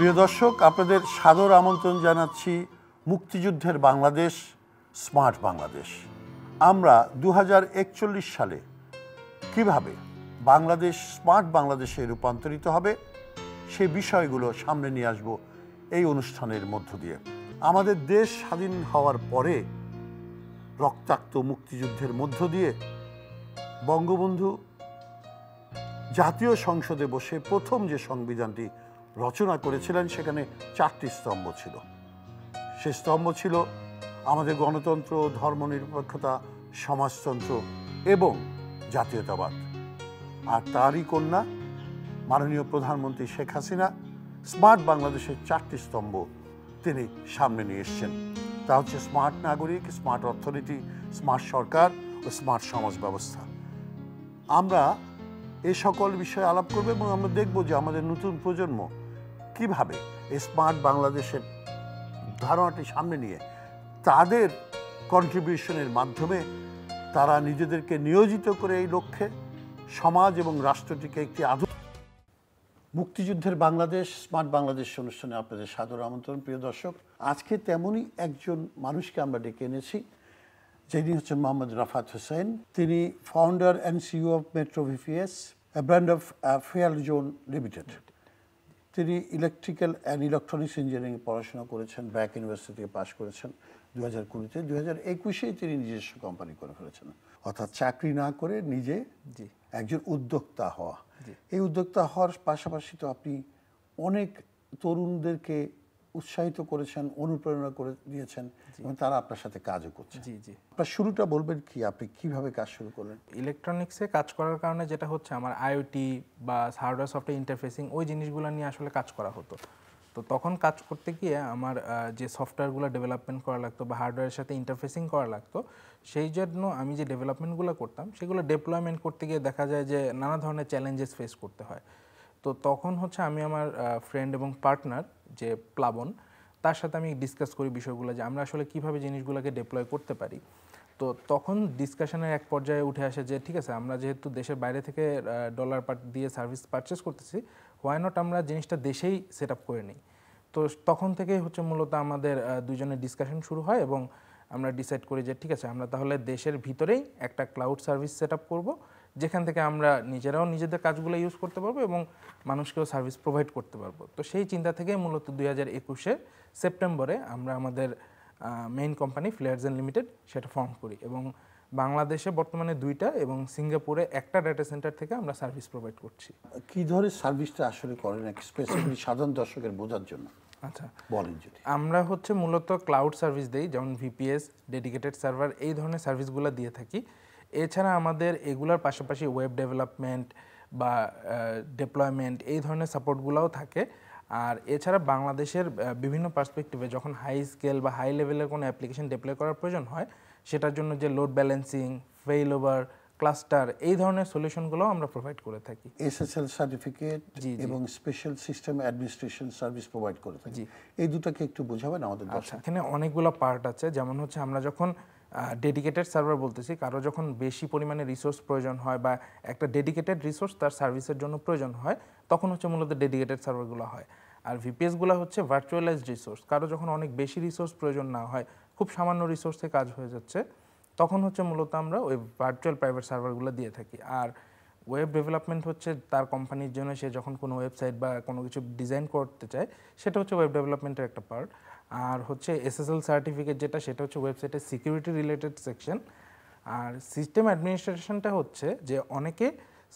প্রিয় দর্শক, আপনাদের সাদর আমন্ত্রণ জানাচ্ছি মুক্তিযুদ্ধের বাংলাদেশ, স্মার্ট বাংলাদেশ। আমরা 2041 সালে কিভাবে বাংলাদেশ স্মার্ট বাংলাদেশে রূপান্তরিত হবে সেই বিষয়গুলো সামনে নিয়ে আসব এই অনুষ্ঠানের মধ্য দিয়ে। আমাদের দেশ স্বাধীন হওয়ার পরে রক্তাক্ত মুক্তিযুদ্ধের মধ্য দিয়ে বঙ্গবন্ধু জাতীয় সংসদে বসে প্রথম যে সংবিধানটি রচনা করেছিলেন সেখানে 4টি স্তম্ভ ছিল। সে স্তম্ভ ছিল আমাদের গণতন্ত্র, ধর্মনিরপেক্ষতা, সমাজতন্ত্র এবং জাতীয়তাবাদ। আর তারই কন্যা মাননীয় প্রধানমন্ত্রী শেখ হাসিনা স্মার্ট বাংলাদেশের 4টি স্তম্ভ তিনি সামনে নিয়ে এসছেন। তা হচ্ছে স্মার্ট নাগরিক, স্মার্ট অর্থনীতি, স্মার্ট সরকার ও স্মার্ট সমাজ ব্যবস্থা। আমরা এই সকল বিষয়ে আলাপ করব এবং আমরা দেখব যে আমাদের নতুন প্রজন্ম কিভাবে এই স্মার্ট বাংলাদেশের ধারণাটি সামনে নিয়ে তাদের কন্ট্রিবিউশনের মাধ্যমে তারা নিজেদেরকে নিয়োজিত করে এই লক্ষ্যে সমাজ এবং রাষ্ট্রটিকে একটি আধুনিক মুক্তিযুদ্ধের বাংলাদেশ, স্মার্ট বাংলাদেশ অনুষ্ঠানে আপনাদের সাদর আমন্ত্রণ। প্রিয় দর্শক, আজকে তেমনই একজন মানুষকে আমরা ডেকে এনেছি, যিনি হচ্ছেন মোহাম্মদ রাফাত হোসেন। তিনি founder and CEO of metro VPS, A brand of fair zone limited. তিনি ইলেকট্রিক্যাল অ্যান্ড ইলেকট্রনিক্স ইঞ্জিনিয়ারিং পড়াশোনা করেছেন, ব্র্যাক ইউনিভার্সিটি থেকে পাশ করেছেন 2020-তে। 2021-এই তিনি নিজস্ব কোম্পানি করে ফেলেছেন, অর্থাৎ চাকরি না করে নিজে একজন উদ্যোক্তা হওয়া। এই উদ্যোক্তা হওয়ার পাশাপাশি তো আপনি অনেক তরুণদেরকে উৎসাহিত করেছেন, অনুপ্রেরণা করে দিয়েছেন এবং তারা আপনার সাথে কাজও করছে। আপনার শুরুটা বলবেন কি, আপনি কিভাবে কাজ শুরু করলেন? ইলেকট্রনিক্সে কাজ করার কারণে যেটা হচ্ছে, আমার আইওটি বা হার্ডওয়্যার সফটওয়্যার ইন্টারফেসিং ওই জিনিসগুলো নিয়ে আসলে কাজ করা হতো। তো তখন কাজ করতে গিয়ে আমার যে সফটওয়্যারগুলো ডেভেলপমেন্ট করা লাগতো বা হার্ডওয়্যারের সাথে ইন্টারফেসিং করা লাগতো, সেই জন্য আমি যে ডেভেলপমেন্টগুলো করতাম সেগুলো ডিপ্লয়মেন্ট করতে গিয়ে দেখা যায় যে নানা ধরনের চ্যালেঞ্জেস ফেস করতে হয়। তো তখন হচ্ছে আমি আমার ফ্রেন্ড এবং পার্টনার যে প্লাবন, তার সাথে আমি ডিসকাস করি বিষয়গুলো যে আমরা আসলে কীভাবে জিনিসগুলোকে ডিপ্লয় করতে পারি। তো তখন ডিসকাশনের এক পর্যায়ে উঠে আসে যে ঠিক আছে, আমরা যেহেতু দেশের বাইরে থেকে ডলার দিয়ে সার্ভিস পারচেস করতেছি, হোয়াই নট আমরা জিনিসটা দেশেই সেট আপ করে নিই। তো তখন থেকেই হচ্ছে মূলত আমাদের দুজনের ডিসকাশন শুরু হয় এবং আমরা ডিসাইড করি যে ঠিক আছে, আমরা তাহলে দেশের ভিতরেই একটা ক্লাউড সার্ভিস সেট আপ করবো, যেখান থেকে আমরা নিজেরাও নিজেদের কাজগুলো ইউজ করতে পারবো এবং মানুষকেও সার্ভিস প্রোভাইড করতে পারবো। তো সেই চিন্তা থেকে মূলত 2021 সেপ্টেম্বরে আমরা আমাদের মেইন কোম্পানি ফ্লেয়ারজেন লিমিটেড সেটা ফর্ম করি এবং বাংলাদেশে বর্তমানে 2টা এবং সিঙ্গাপুরে একটা ডেটা সেন্টার থেকে আমরা সার্ভিস প্রোভাইড করছি। কী ধরনের সার্ভিসটা আসলে করেন স্পেসিফিকলি সাধারণ দর্শকের বোঝার জন্য? আচ্ছা, বলেন যদি। আমরা হচ্ছে মূলত ক্লাউড সার্ভিস দিই, যেমন ভিপিএস, ডেডিকেটেড সার্ভার, এই ধরনের সার্ভিসগুলো দিয়ে থাকি। এছাড়া আমাদের এগুলোর পাশাপাশি ওয়েব ডেভেলপমেন্ট বা ডিপ্লয়মেন্ট এই ধরনের সাপোর্টগুলোও থাকে। আর এছাড়া বাংলাদেশের বিভিন্ন পার্সপেক্টিভে যখন হাই স্কেল বা হাই লেভেলের কোনো অ্যাপ্লিকেশন ডিপ্লয় করার প্রয়োজন হয়, সেটার জন্য যে load balancing, fail over, cluster, এই ধরনের সলিউশনগুলো আমরা প্রোভাইড করে থাকি। এসএসএল সার্টিফিকেট এবং special system administration service provide করে থাকি। এই দুটাকে একটু বোঝাবেন আমাদের দর্শক? এখানে অনেকগুলো পার্ট আছে। যেমন হচ্ছে আমরা যখন ডেডিকেটেড সার্ভার বলতেছি, কারো যখন বেশি পরিমাণে রিসোর্স প্রয়োজন হয় বা একটা ডেডিকেটেড রিসোর্স তার সার্ভিসের জন্য প্রয়োজন হয়, তখন হচ্ছে মূলত ডেডিকেটেড সার্ভারগুলো হয়। আর ভিপিএসগুলো হচ্ছে ভার্চুয়ালাইজড রিসোর্স। কারো যখন অনেক বেশি রিসোর্স প্রয়োজন না হয়, খুব সামান্য রিসোর্সে কাজ হয়ে যাচ্ছে, তখন হচ্ছে মূলত আমরা ওই ভার্চুয়াল প্রাইভেট সার্ভারগুলো দিয়ে থাকি। আর ওয়েব ডেভেলপমেন্ট হচ্ছে তার কোম্পানির জন্য, সে যখন কোনো ওয়েবসাইট বা কোনো কিছু ডিজাইন করতে চায়, সেটা হচ্ছে ওয়েব ডেভেলপমেন্টের একটা পার্ট। আর হচ্ছে এসএসএল সার্টিফিকেট যেটা, সেটা হচ্ছে ওয়েবসাইটের সিকিউরিটি রিলেটেড সেকশন। আর সিস্টেম অ্যাডমিনিস্ট্রেশনটা হচ্ছে যে অনেকে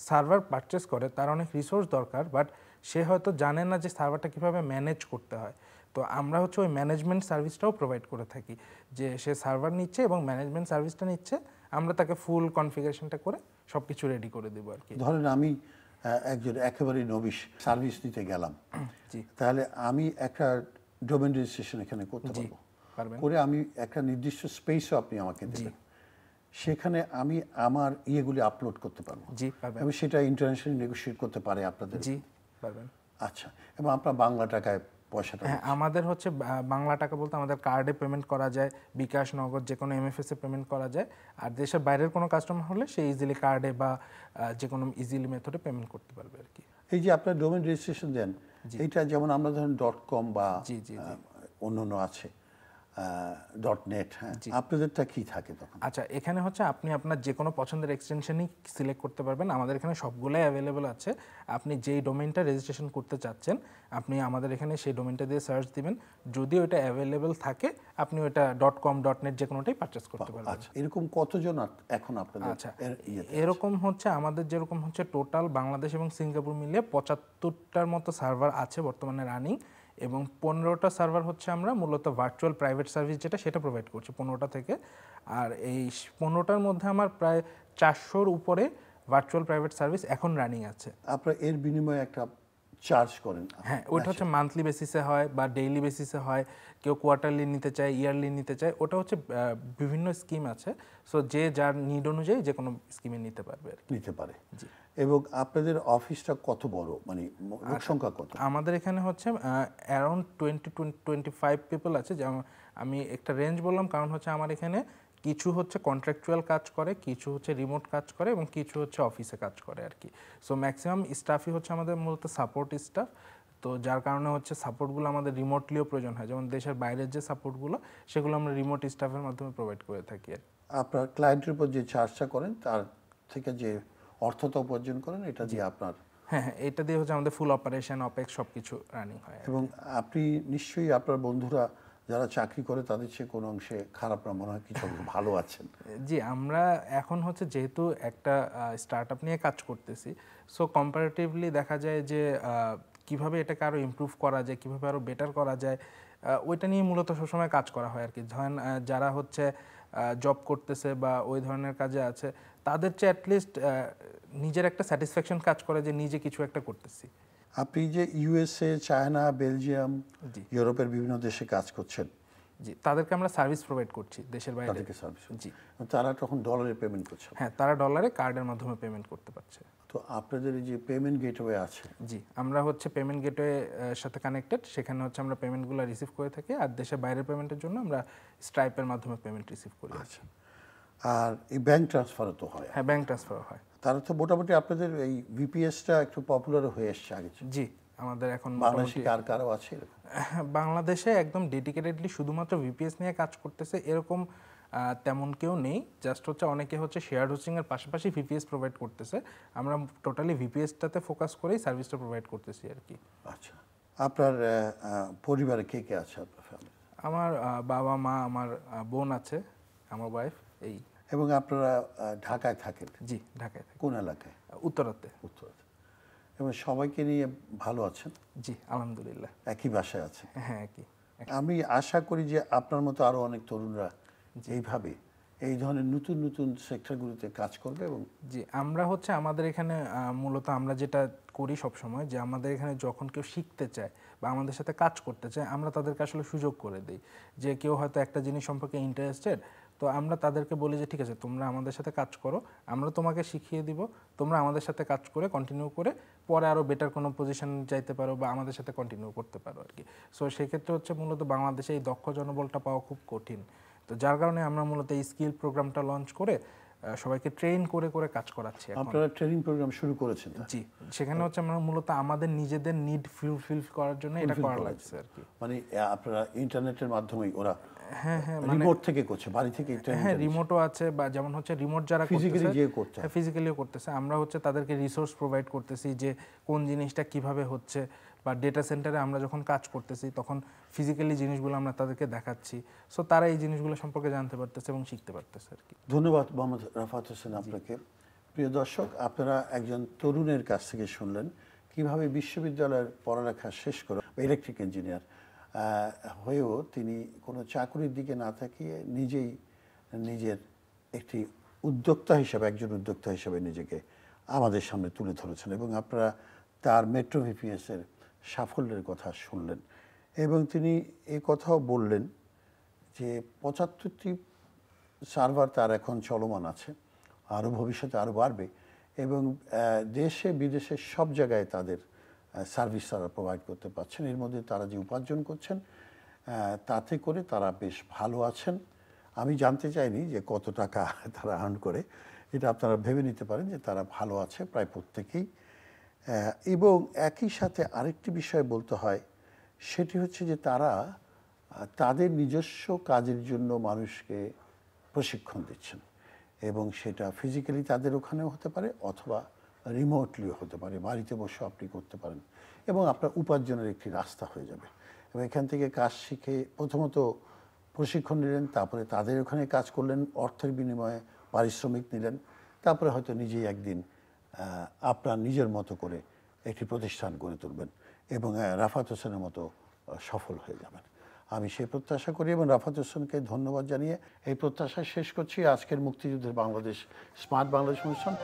সার্ভার পারচেস করে, তার অনেক রিসোর্স দরকার, বাট সে হয়তো জানে না যে সার্ভারটা কীভাবে ম্যানেজ করতে হয়। তো আমরা হচ্ছে ওই ম্যানেজমেন্ট সার্ভিসটাও প্রোভাইড করে থাকি, যে সে সার্ভার নিচ্ছে এবং ম্যানেজমেন্ট সার্ভিসটা নিচ্ছে, আমরা তাকে ফুল কনফিগারেশনটা করে সব কিছু রেডি করে দেবো আর কি। ধরেন আমি একজন একেবারেই নবিশ সার্ভিস নিতে গেলাম, তাহলে আমি একটা ডোমেন রেজিস্ট্রেশন এখানে করতে পারবো, করে আমি একটা নির্দিষ্ট স্পেসও আপনি আমাকে দেবেন, সেখানে আমি আমার ইয়েগুলি আপলোড করতে পারবো এবং সেটা ইন্টারন্যাশনালি নেগোশিয়েট করতে পারে আপনাদের? জি পারবেন। আচ্ছা, এবং আপনার বাংলা টাকায় পয়সাটা? হ্যাঁ, আমাদের হচ্ছে বাংলা টাকা বলতে আমাদের কার্ডে পেমেন্ট করা যায়, বিকাশ, নগদ, যে কোনো এমএফএস এ পেমেন্ট করা যায়। আর দেশের বাইরের কোনো কাস্টমার হলে সে ইজিলি কার্ডে বা যে কোনো ইজিলি মেথডে পেমেন্ট করতে পারবে আর কি। এই যে আপনার ডোমেন রেজিস্ট্রেশন দেন, এইটা যেমন আমরা ধরেন .com বা জি জি জি অন্যান্য আছে .net, হ্যাঁ, আপনাদেরটা কি থাকে তখন? আচ্ছা, এখানে হচ্ছে আপনি আপনার যে কোনো পছন্দের এক্সটেনশনই সিলেক্ট করতে পারবেন। আমাদের এখানে সবগুলাই অ্যাভেলেবল আছে। আপনি যেই ডোমেইনটা রেজিস্ট্রেশন করতে চাচ্ছেন, আপনি আমাদের এখানে সেই ডোমেইনটা দিয়ে সার্চ দিবেন। যদি ওইটা অ্যাভেলেবল থাকে, আপনি ওইটা .com .net যে কোনোটাই পারচেস করতে পারবেন। আচ্ছা, এরকম কতজন এখন আপনাদের আচ্ছা, এরকম হচ্ছে আমাদের যেরকম হচ্ছে টোটাল বাংলাদেশ এবং সিঙ্গাপুর মিলিয়ে 75টার মতো সার্ভার আছে বর্তমানে রানিং, এবং 15টা সার্ভার হচ্ছে আমরা মূলত ভার্চুয়াল প্রাইভেট সার্ভিস যেটা সেটা প্রোভাইড করছি 15টা থেকে। আর এই 15টার মধ্যে আমার প্রায় 400-র উপরে ভার্চুয়াল প্রাইভেট সার্ভিস এখন রানিং আছে। আপনারা এর বিনিময়ে একটা চার্জ করেন? হ্যাঁ, ওইটা হচ্ছে মান্থলি বেসিসে হয় বা ডেইলি বেসিসে হয়, কেউ কোয়ার্টারলি নিতে চায়, ইয়ারলি নিতে চায়, ওটা হচ্ছে বিভিন্ন স্কিম আছে। সো যে যার নিড অনুযায়ী যে কোনো স্কিমে নিতে পারবে আর কি। নিতে পারে। এবং আপনাদের অফিসটা কত বড়, মানে লোক সংখ্যা কত? আমাদের এখানে হচ্ছে অ্যারাউন্ড 20-25 পিপল আছে। যেমন আমি একটা রেঞ্জ বললাম কারণ হচ্ছে আমার এখানে কিছু হচ্ছে কন্ট্রাকচুয়াল কাজ করে, কিছু হচ্ছে রিমোট কাজ করে এবং কিছু হচ্ছে অফিসে কাজ করে আর কি। সো ম্যাক্সিমাম স্টাফই হচ্ছে আমাদের মূলত সাপোর্ট স্টাফ। তো যার কারণে হচ্ছে সাপোর্টগুলো আমাদের রিমোটলিও প্রয়োজন হয়, যেমন দেশের বাইরের যে সাপোর্টগুলো সেগুলো আমরা রিমোট স্টাফের মাধ্যমে প্রোভাইড করে থাকি আর কি। আপনার ক্লায়েন্টের উপর যে চার্জটা করেন তার থেকে যে অর্থটা উপার্জন করেন এটা দিয়ে আপনার? হ্যাঁ হ্যাঁ, এটা দিয়ে হচ্ছে আমাদের ফুল অপারেশন অপেক্স সব কিছু রানিং হয়। এবং আপনি নিশ্চয়ই আপনার বন্ধুরা যারা চাকরি করে তাদের চেয়ে কোনো অংশে খারাপ না, মনে হয় কিছু ভালো আছেন? জি, আমরা এখন হচ্ছে যেহেতু একটা স্টার্ট আপ নিয়ে কাজ করতেছি, সো কম্পারেটিভলি দেখা যায় যে কিভাবে এটাকে আরও ইমপ্রুভ করা যায়, কিভাবে আরও বেটার করা যায়, ওইটা নিয়ে মূলত সবসময় কাজ করা হয় আর কি। ধরেন যারা হচ্ছে জব করতেছে বা ওই ধরনের কাজে আছে, তাদের চেয়ে অ্যাটলিস্ট নিজের একটা স্যাটিসফ্যাকশন কাজ করে যে নিজে কিছু একটা করতেছি। আপনি যে ইউএসএ, চায়না, বেলজিয়াম, জি ইউরোপের বিভিন্ন দেশে কাজ করছেন, জি, তাদেরকে আমরা সার্ভিস প্রোভাইড করছি দেশের বাইরে। তাদেরকে সার্ভিস, জি তারা তখন ডলারে পেমেন্ট করছে? হ্যাঁ, তারা ডলারে কার্ডের মাধ্যমে পেমেন্ট করতে পারছে। তো আপনাদের এই যে পেমেন্ট গেটওয়ে আছে? জি, আমরা হচ্ছে পেমেন্ট গেটওয়ে সাথে কানেক্টেড, সেখানে হচ্ছে আমরা পেমেন্টগুলো রিসিভ করে থাকি। আর দেশের বাইরের পেমেন্টের জন্য আমরা স্ট্রাইপের মাধ্যমে পেমেন্ট রিসিভ করি। আচ্ছা, আর এই ব্যাংক ট্রান্সফারও তো হয়? হ্যাঁ, ব্যাংক ট্রান্সফার হয়। তারা তো মোটামুটি আপনাদের এই ভিপিএসটা একটু পপুলার হয়ে এসছে আগে। জি, আমাদের এখন বাংলাদেশে কার কারও আছে এরকম? বাংলাদেশে একদম ডেডিকেটেডলি শুধুমাত্র ভিপিএস নিয়ে কাজ করতেছে এরকম তেমন কেউ নেই। জাস্ট হচ্ছে অনেকে হচ্ছে শেয়ার হোস্টিংয়ের পাশাপাশি ভিপিএস প্রোভাইড করতেছে। আমরা টোটালি ভিপিএসটাতে ফোকাস করেই সার্ভিসটা প্রোভাইড করতেছি আর কি। আচ্ছা, আপনার পরিবারে কে কে আছে আপনার ফ্যামিলি? আমার বাবা মা, আমার বোন আছে, আমার ওয়াইফ, এই। এবং আপনারা ঢাকায় থাকেন? জি, ঢাকায় থাকি। কোন এলাকায়? উত্তরাতে। উত্তরাতে। এবং সবাইকে নিয়ে ভালো আছেন? জি, আলহামদুলিল্লাহ। একই বাসায় আছে? হ্যাঁ, একই। আমি আশা করি যে আপনার মতো আরো অনেক তরুণরা এইভাবে এই ধরনের নতুন নতুন সেক্টরগুলোতে কাজ করবে। এবং জি, আমরা হচ্ছে আমাদের এখানে মূলত আমরা যেটা করি সব সময়, যে আমাদের এখানে যখন কেউ শিখতে চায় বা আমাদের সাথে কাজ করতে চায়, আমরা তাদেরকে আসলে সুযোগ করে দিই। যে কেউ হয়তো একটা জিনিস সম্পর্কে ইন্টারেস্টেড, তো আমরা তাদেরকে বলি যে ঠিক আছে, তোমরা আমাদের সাথে কাজ করো, আমরা তোমাকে শিখিয়ে দিব, তোমরা আমাদের সাথে কাজ করে কন্টিনিউ করে পরে আরও বেটার কোনো পজিশন যাইতে পারো বা আমাদের সাথে কন্টিনিউ করতে পারো আর কি। সো সেক্ষেত্রে হচ্ছে মূলত বাংলাদেশে এই দক্ষ জনবলটা পাওয়া খুব কঠিন। তো যার কারণে আমরা মূলত এই স্কিল প্রোগ্রামটা লঞ্চ করে সবাইকে ট্রেন করে করে কাজ করাচ্ছি এখন। আপনারা ট্রেনিং প্রোগ্রাম শুরু করেছেন? জি, সেখানে হচ্ছে আমরা মূলত আমাদের নিজেদের নিড ফুলফিল করার জন্য এটা করা লাগছে আর কি। মানে আপনারা ইন্টারনেটের মাধ্যমে ওরা হ্যাঁ হ্যাঁ, রিমোট থেকে করছে, বাড়ি থেকে? হ্যাঁ, রিমোটও আছে, বা যেমন হচ্ছে রিমোট যারা ফিজিক্যালি যে করতে, হ্যাঁ ফিজিক্যালিও করতেছে। আমরা হচ্ছে তাদেরকে রিসোর্স প্রোভাইড করতেছি যে কোন জিনিসটা কিভাবে হচ্ছে, বা ডেটা সেন্টারে আমরা যখন কাজ করতেছি তখন ফিজিক্যালি জিনিসগুলো আমরা তাদেরকে দেখাচ্ছি। সো তারা এই জিনিসগুলো সম্পর্কে জানতে পারতেছে এবং শিখতে পারতেছে আর কি। ধন্যবাদ মোহাম্মদ রাফাত হোসেন আপনাকে। প্রিয় দর্শক, আপনারা একজন তরুণের কাছ থেকে শুনলেন কিভাবে বিশ্ববিদ্যালয়ের পড়ালেখা শেষ করে ইলেকট্রিক ইঞ্জিনিয়ার হয়েও তিনি কোনো চাকরির দিকে না তাকিয়ে নিজেই নিজের একটি উদ্যোক্তা হিসাবে, একজন উদ্যোক্তা হিসাবে নিজেকে আমাদের সামনে তুলে ধরেছেন। এবং আপনারা তার মেট্রো ভিপিএসের সাফল্যের কথা শুনলেন। এবং তিনি এই কথাও বললেন যে 75টি সার্ভার তার এখন চলমান আছে, আরও ভবিষ্যতে আরও বাড়বে। এবং দেশে বিদেশে সব জায়গায় তাদের সার্ভিস তারা প্রোভাইড করতে পারছেন। এর মধ্যে তারা যে উপার্জন করছেন তাতে করে তারা বেশ ভালো আছেন। আমি জানতে চাইনি যে কত টাকা তারা আর্ন করে, এটা আপনারা ভেবে নিতে পারেন যে তারা ভালো আছে প্রায় প্রত্যেকেই। এবং একই সাথে আরেকটি বিষয় বলতে হয়, সেটি হচ্ছে যে তারা তাদের নিজস্ব কাজের জন্য মানুষকে প্রশিক্ষণ দিচ্ছেন, এবং সেটা ফিজিক্যালি তাদের ওখানেও হতে পারে অথবা রিমোটলিও হতে পারে, বাড়িতে বসে আপনি করতে পারেন এবং আপনার উপার্জনের একটি রাস্তা হয়ে যাবে। এবং এখান থেকে কাজ শিখে প্রথমত প্রশিক্ষণ নিলেন, তারপরে তাদের ওখানে কাজ করলেন, অর্থের বিনিময়ে পারিশ্রমিক নিলেন, তারপরে হয়তো নিজেই একদিন আপনার নিজের মতো করে একটি প্রতিষ্ঠান গড়ে তুলবেন এবং রাফাত হোসেনের মতো সফল হয়ে যাবেন। আমি সেই প্রত্যাশা করি এবং রাফাত হোসেনকে ধন্যবাদ জানিয়ে এই প্রত্যাশা শেষ করছি আজকের মুক্তিযুদ্ধের বাংলাদেশ স্মার্ট বাংলাদেশ অনুষ্ঠান।